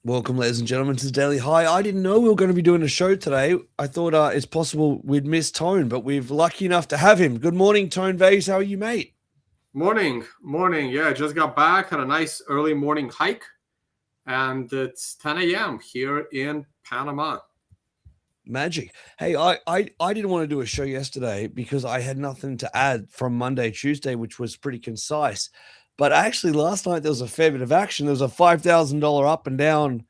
Welcome, ladies and gentlemen, to the Daily High. I didn't know we were going to be doing a show today. I thought it's possible we'd miss Tone, but we're lucky enough to have him. Good morning, Tone Vase. How are you, mate? Morning, morning. Yeah, I just got back, had a nice early morning hike, and it's 10 a.m. here in Panama. Magic. Hey, I didn't want to do a show yesterday because I had nothing to add from Monday, Tuesday, which was pretty concise. But actually, last night there was a fair bit of action. There was a $5,000 up and down,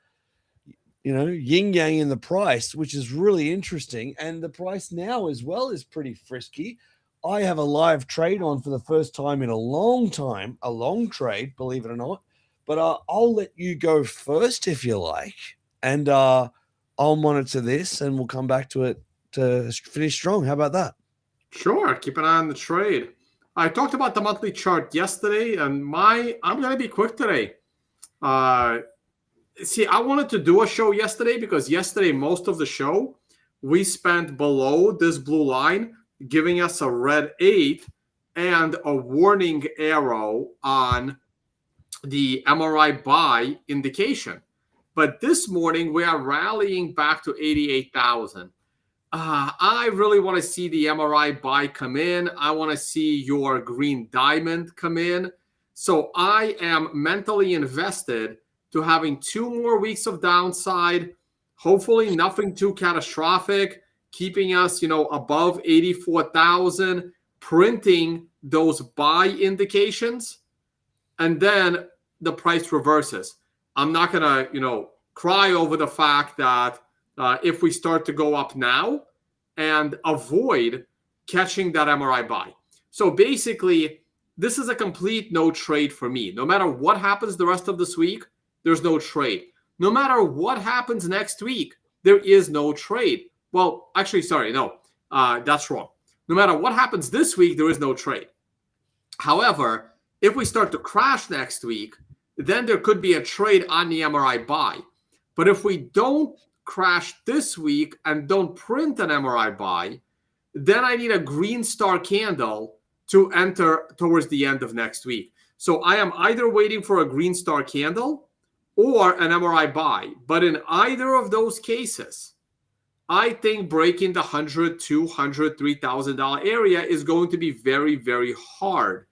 yin yang in the price, which is really interesting. And the price now as well is pretty frisky. I have a live trade on for the first time in a long time, a long trade, believe it or not. But I'll let you go first if you like. And I'll monitor this and we'll come back to it to finish strong. How about that? Sure, keep an eye on the trade. I talked about the monthly chart yesterday, and I'm gonna be quick today. Uh, See, I wanted to do a show yesterday because yesterday most of the show we spent below this blue line, giving us a red 8 and a warning arrow on the MRI buy indication. But this morning we are rallying back to 88,000. I really want to see the MRI buy come in. I want to see your green diamond come in. So I am mentally invested to having 2 more weeks of downside. Hopefully nothing too catastrophic, keeping us, above 84,000, printing those buy indications, and then the price reverses. I'm not gonna, cry over the fact that if we start to go up now and avoid catching that MRI buy. So basically, this is a complete no trade for me. No matter what happens the rest of this week, there's no trade. No matter what happens next week, there is no trade. Well, actually, sorry, no, that's wrong. No matter what happens this week, there is no trade. However, if we start to crash next week, then there could be a trade on the MRI buy. But if we don't crash this week and don't print an MRI buy, then I need a green star candle to enter towards the end of next week. So I am either waiting for a green star candle or an MRI buy. But in either of those cases, I think breaking the $100, $200, $3,000 area is going to be very, very hard.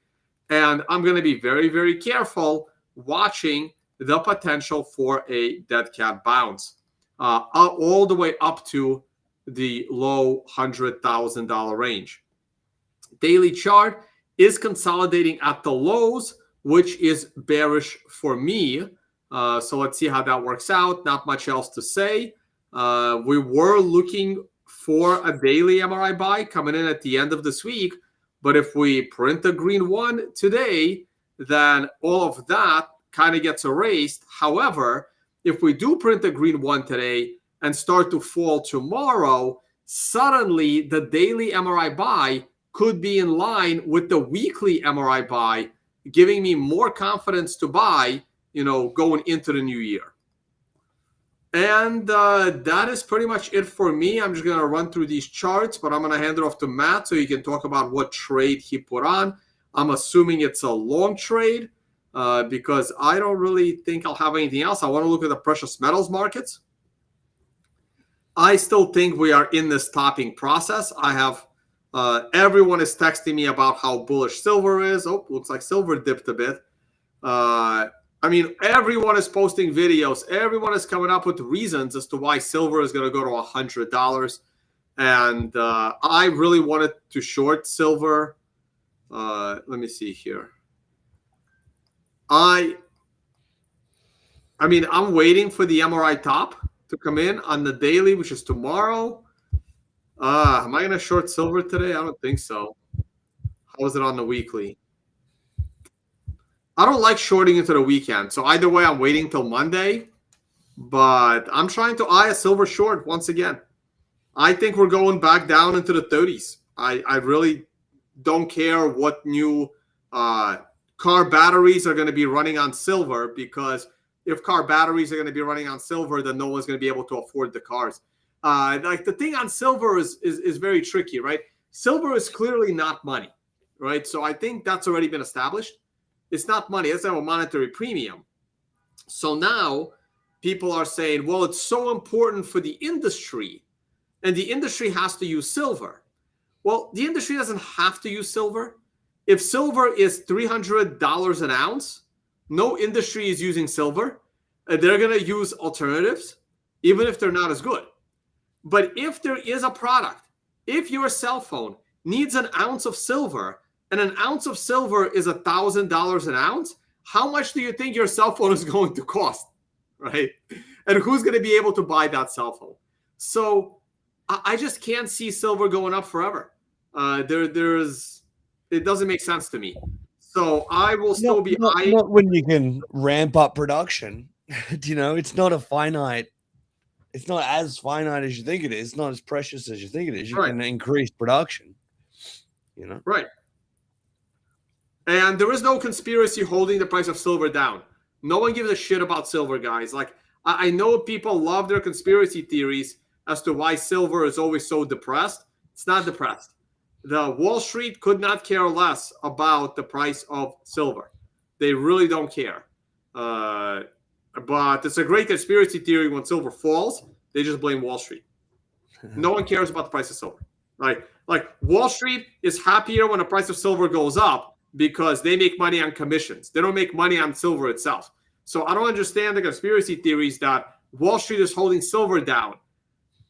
And I'm going to be very, very careful watching the potential for a dead cat bounce all the way up to the low $100,000 range. Daily chart is consolidating at the lows, which is bearish for me. So let's see how that works out. Not much else to say. We were looking for a daily MRI buy coming in at the end of this week. But if we print a green one today, then all of that kind of gets erased. However, if we do print a green one today and start to fall tomorrow, suddenly the daily MRI buy could be in line with the weekly MRI buy, giving me more confidence to buy, going into the new year. And that is pretty much it for me. I'm just going to run through these charts, but I'm going to hand it off to Matt so he can talk about what trade he put on. I'm assuming it's a long trade because I don't really think I'll have anything else. I want to look at the precious metals markets. I still think we are in this topping process. I have everyone is texting me about how bullish silver is. Oh, looks like silver dipped a bit. Everyone is posting videos. Everyone is coming up with reasons as to why silver is going to go to $100. And I really wanted to short silver. Let me see here. I'm waiting for the MRI top to come in on the daily, which is tomorrow. Am I going to short silver today? I don't think so. How is it on the weekly? I don't like shorting into the weekend. So either way, I'm waiting till Monday. But I'm trying to eye a silver short once again. I think we're going back down into the 30s. I really don't care what new car batteries are going to be running on silver, because if car batteries are going to be running on silver, then no one's going to be able to afford the cars. Like the thing on silver is very tricky, right? Silver is clearly not money, right? So I think that's already been established. It's not money. It's not a monetary premium. So now people are saying, well, it's so important for the industry, and the industry has to use silver. Well, the industry doesn't have to use silver. If silver is $300 an ounce, no industry is using silver. They're going to use alternatives, even if they're not as good. But if there is a product, if your cell phone needs an ounce of silver, and an ounce of silver is $1,000 an ounce, how much do you think your cell phone is going to cost, right? And who's going to be able to buy that cell phone? So I just can't see silver going up forever. It doesn't make sense to me. So I will still be eyeing. Not when you can ramp up production. It's not a finite. It's not as finite as you think it is. It's not as precious as you think it is. You can increase production. Right. And there is no conspiracy holding the price of silver down. No one gives a shit about silver, guys. Like, I know people love their conspiracy theories as to why silver is always so depressed. It's not depressed. The Wall Street could not care less about the price of silver. They really don't care. But it's a great conspiracy theory when silver falls. They just blame Wall Street. No one cares about the price of silver. Like Wall Street is happier when the price of silver goes up because they make money on commissions. They don't make money on silver itself. So I don't understand the conspiracy theories that Wall Street is holding silver down.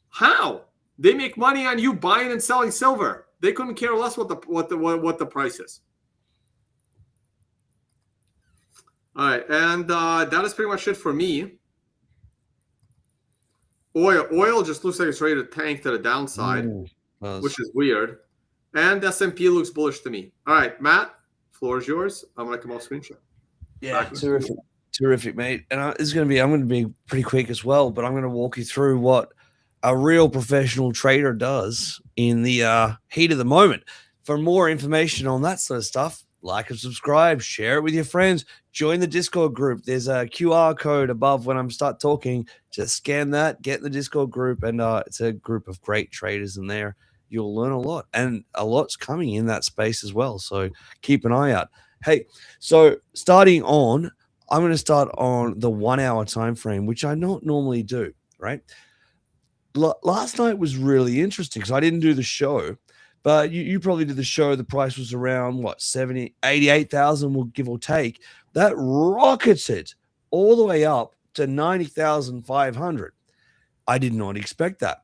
How? They make money on you buying and selling silver. They couldn't care less what the price is. All right, and that is pretty much it for me. Oil just looks like it's ready to tank to the downside, which is weird. And S&P looks bullish to me. All right, Matt, floor is yours. I'm gonna come off screen share. Yeah, terrific, mate. And I'm going to be pretty quick as well, but I'm going to walk you through what a real professional trader does in the heat of the moment. For more information on that sort of stuff, like and subscribe, share it with your friends, join the Discord group. There's a QR code above when I'm start talking. Just scan that, get in the Discord group, and it's a group of great traders in there. You'll learn a lot, and a lot's coming in that space as well. So keep an eye out. Hey, so I'm going to start on the 1 hour time frame, which I don't normally do, right? Last night was really interesting because I didn't do the show, but you probably did the show. The price was around 88,000, will give or take. That rockets it all the way up to 90,500. I did not expect that.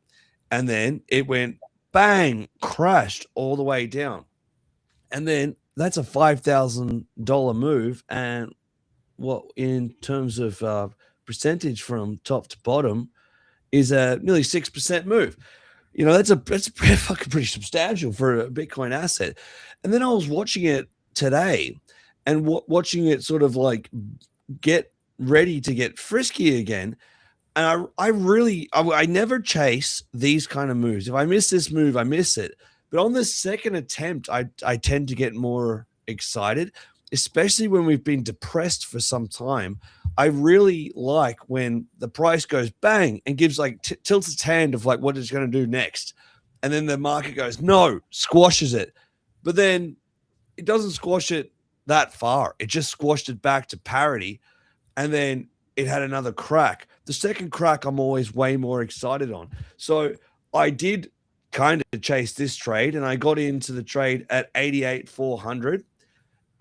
And then it went bang, crashed all the way down. And then that's a $5,000 move. And in terms of percentage from top to bottom is a nearly 6% move. That's pretty substantial for a Bitcoin asset. And then I was watching it today and watching it sort of like get ready to get frisky again. And I never chase these kind of moves. If I miss this move, I miss it. But on this second attempt, I tend to get more excited, especially when we've been depressed for some time. I really like when the price goes bang and gives tilts its hand of what it's going to do next. And then the market goes, no, squashes it. But then it doesn't squash it that far. It just squashed it back to parity. And then it had another crack. The second crack, I'm always way more excited on. So I did kind of chase this trade, and I got into the trade at 88,400.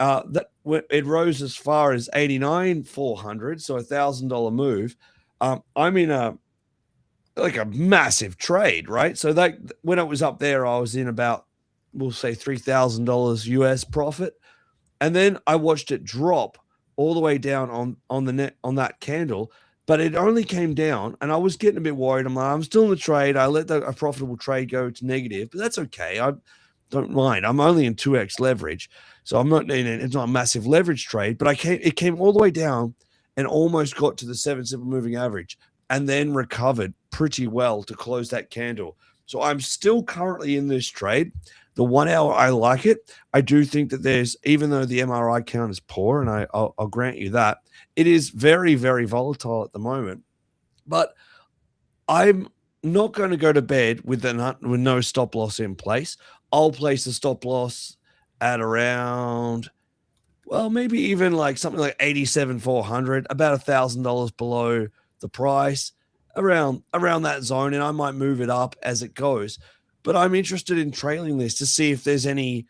That it rose as far as 89,400, so $1,000 move. I'm in a massive trade, right? So that when it was up there, I was in about, we'll say, $3,000 US profit, and then I watched it drop all the way down on the net on that candle. But it only came down, and I was getting a bit worried. I'm still in the trade. I let a profitable trade go to negative, but that's okay. I don't mind. I'm only in 2x leverage, so I'm not in it. It's not a massive leverage trade. But it came all the way down and almost got to the 7 simple moving average, and then recovered pretty well to close that candle. So I'm still currently in this trade. The 1 hour, I like it. I do think that even though the MRI count is poor, and I'll grant you that, it is very, very volatile at the moment. But I'm not going to go to bed with no stop loss in place. I'll place a stop loss at around, maybe even something like 87,400, about $1,000 below the price around that zone, and I might move it up as it goes. But I'm interested in trailing this to see if there's any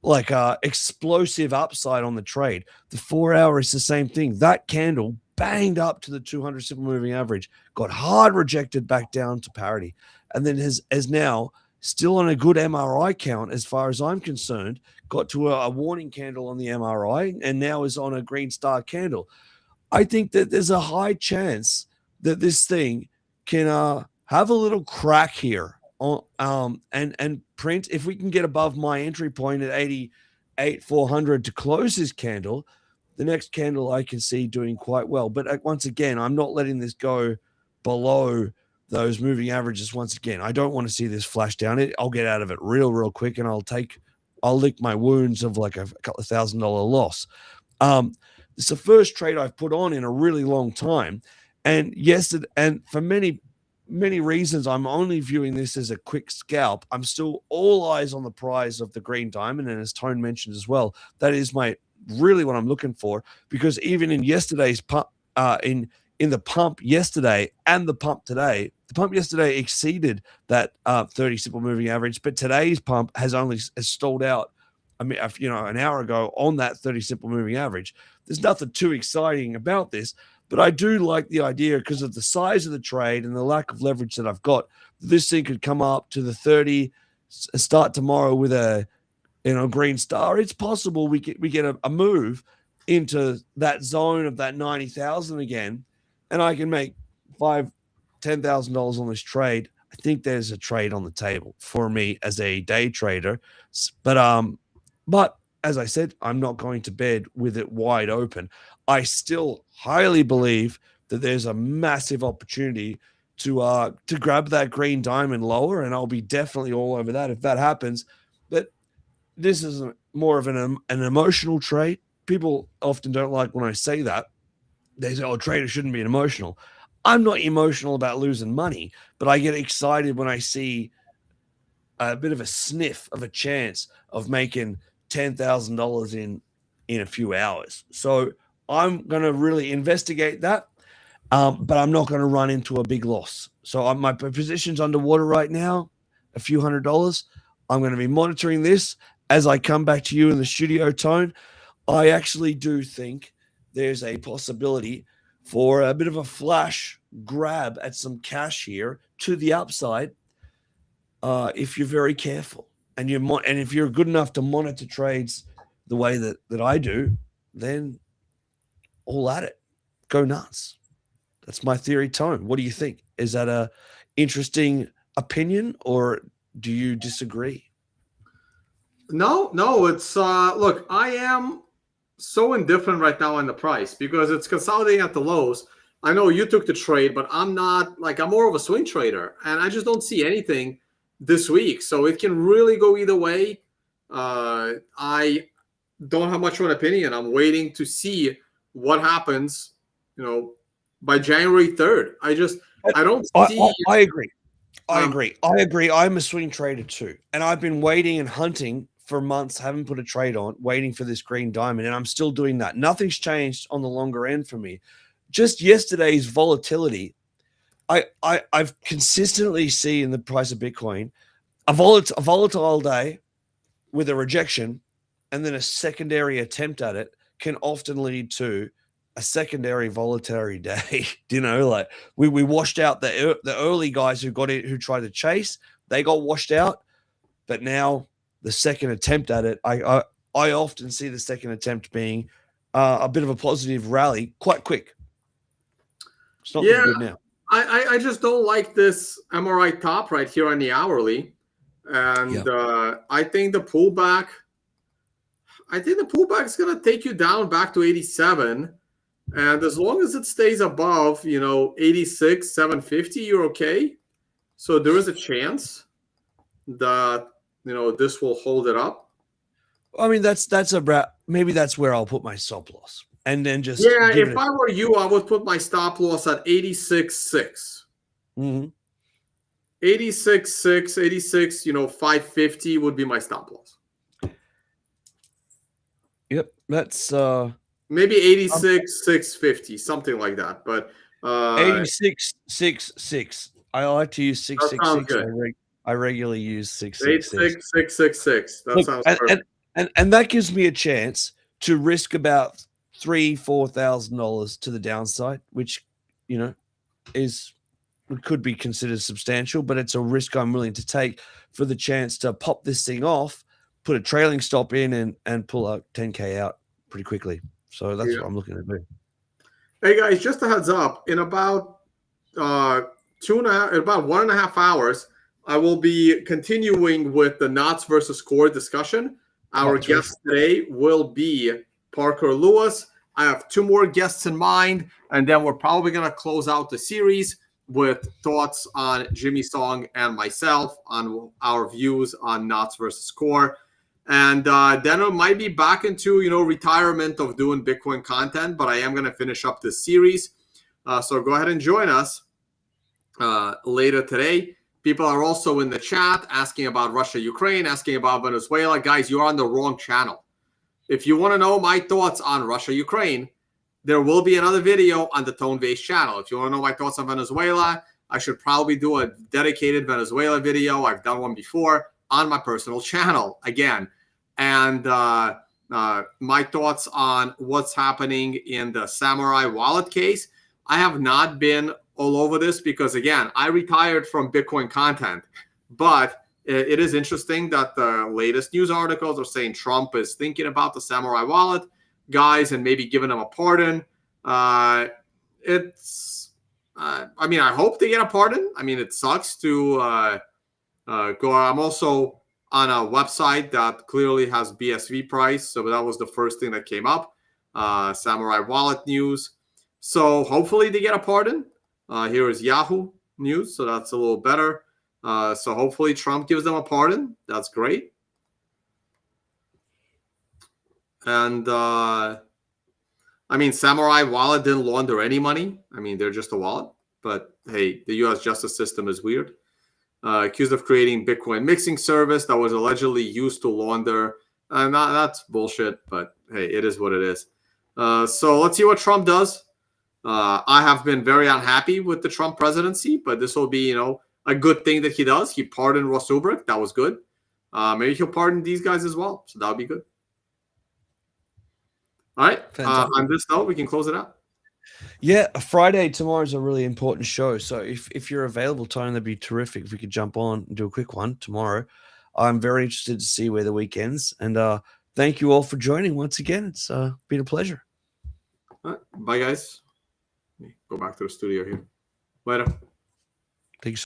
like explosive upside on the trade. The 4 hour is the same thing. That candle banged up to the 200 simple moving average, got hard rejected back down to parity, and then has now still on a good MRI count as far as I'm concerned, got to a warning candle on the MRI and now is on a green star candle. I think that there's a high chance that this thing can have a little crack here on and print. If we can get above my entry point at 88,400 to close this candle, the next candle I can see doing quite well. But once again, I'm not letting this go below those moving averages. Once again, I don't want to see this flash down. I'll get out of it real quick, and I'll lick my wounds of like a couple of $1,000 loss. It's the first trade I've put on in a really long time. And yes, and for many reasons, I'm only viewing this as a quick scalp. I'm still all eyes on the prize of the green diamond. And as Tone mentioned as well, that is really what I'm looking for, because even in yesterday's pump, in the pump yesterday and the pump today, the pump yesterday exceeded that 30 simple moving average, but today's pump has stalled out. I mean, an hour ago on that 30 simple moving average. There's nothing too exciting about this, but I do like the idea because of the size of the trade and the lack of leverage that I've got. This thing could come up to the 30, start tomorrow with a green star. It's possible we get a move into that zone of that 90,000 again, and I can make $10,000 on this trade. I think there's a trade on the table for me as a day trader, but as I said, I'm not going to bed with it wide open. I still highly believe that there's a massive opportunity to grab that green diamond lower, and I'll be definitely all over that if that happens. But this is more of an emotional trade. People often don't like when I say that. They say, "Oh, traders shouldn't be emotional." I'm not emotional about losing money, but I get excited when I see a bit of a sniff of a chance of making $10,000 in a few hours. So I'm going to really investigate that, but I'm not going to run into a big loss. So my position's underwater right now, a few $100s. I'm going to be monitoring this as I come back to you in the studio, Tone. I actually do think there's a possibility for a bit of a flash grab at some cash here to the upside if you're very careful. And if you're good enough to monitor trades the way that I do, then all at it. Go nuts. That's my theory, Tone. What do you think? Is that a interesting opinion, or do you disagree? No, it's look, I am so indifferent right now on the price because it's consolidating at the lows. I know you took the trade, but I'm not. I'm more of a swing trader, and I just don't see anything this week. So it can really go either way. I don't have much of an opinion. I'm waiting to see what happens, by January 3rd. I don't see. I agree. I agree. I'm a swing trader too. And I've been waiting and hunting for months, haven't put a trade on, waiting for this green diamond. And I'm still doing that. Nothing's changed on the longer end for me. Just yesterday's volatility, I've consistently seen the price of Bitcoin a volatile day with a rejection, and then a secondary attempt at it can often lead to a secondary voluntary day. We washed out the early guys who got it, who tried to chase, they got washed out. But now the second attempt at it, I often see the second attempt being a bit of a positive rally, quite quick. It's not good now. I just don't like this MRI top right here on the hourly. And I think the pullback is going to take you down back to 87. And as long as it stays above, 86, 750, you're okay. So there is a chance that, this will hold it up. I mean, maybe that's where I'll put my stop loss. And then just if I were you, I would put my stop loss at 86.6. Mm-hmm. 86.6, 86, 550 would be my stop loss. Yep, that's maybe 86, 650, something like that. But Uh, 8666. I like to use that sounds 666. good. I regularly use 666. 86666. That Look, sounds and, perfect. and that gives me a chance to risk about $3,000-4,000 to the downside, which you know is could be considered substantial, but it's a risk I'm willing to take for the chance to pop this thing off, put a trailing stop in, and pull out 10K out pretty quickly. So that's Yeah. what I'm looking to do. Hey guys, just a heads up. In about about 1.5 hours, I will be continuing with the knots versus core discussion. Our guest today will be Parker Lewis. I have 2 more guests in mind, and then we're probably going to close out the series with thoughts on Jimmy Song and myself on our views on knots versus core. And then it might be back into, retirement of doing Bitcoin content, but I am going to finish up this series. So go ahead and join us later today. People are also in the chat asking about Russia, Ukraine, asking about Venezuela. Guys, you're on the wrong channel. If you want to know my thoughts on Russia, Ukraine, there will be another video on the Tone Base channel. If you want to know my thoughts on Venezuela, I should probably do a dedicated Venezuela video. I've done one before on my personal channel again. And my thoughts on what's happening in the Samurai Wallet case. I have not been all over this because, again, I retired from Bitcoin content. But it is interesting that the latest news articles are saying Trump is thinking about the Samurai Wallet guys and maybe giving them a pardon. I hope they get a pardon. I mean, it sucks to go. I'm also on a website that clearly has BSV price. So that was the first thing that came up, Samurai Wallet news. So hopefully they get a pardon. Here is Yahoo News. So that's a little better. So hopefully Trump gives them a pardon. That's great. And Samurai Wallet didn't launder any money. I mean, they're just a wallet. But hey, the U.S. justice system is weird. Accused of creating Bitcoin mixing service that was allegedly used to launder. That's bullshit, but hey, it is what it is. So let's see what Trump does. I have been very unhappy with the Trump presidency, but this will be, a good thing that he does. He pardoned Ross Ulbricht. That was good. Maybe he'll pardon these guys as well. So that'll be good. All right. On this note, we can close it out. Yeah, Friday tomorrow is a really important show. So if you're available, Tony, that'd be terrific if we could jump on and do a quick one tomorrow. I'm very interested to see where the week ends. And thank you all for joining once again. It's been a pleasure. All right. Bye, guys. Let me go back to the studio here. Later.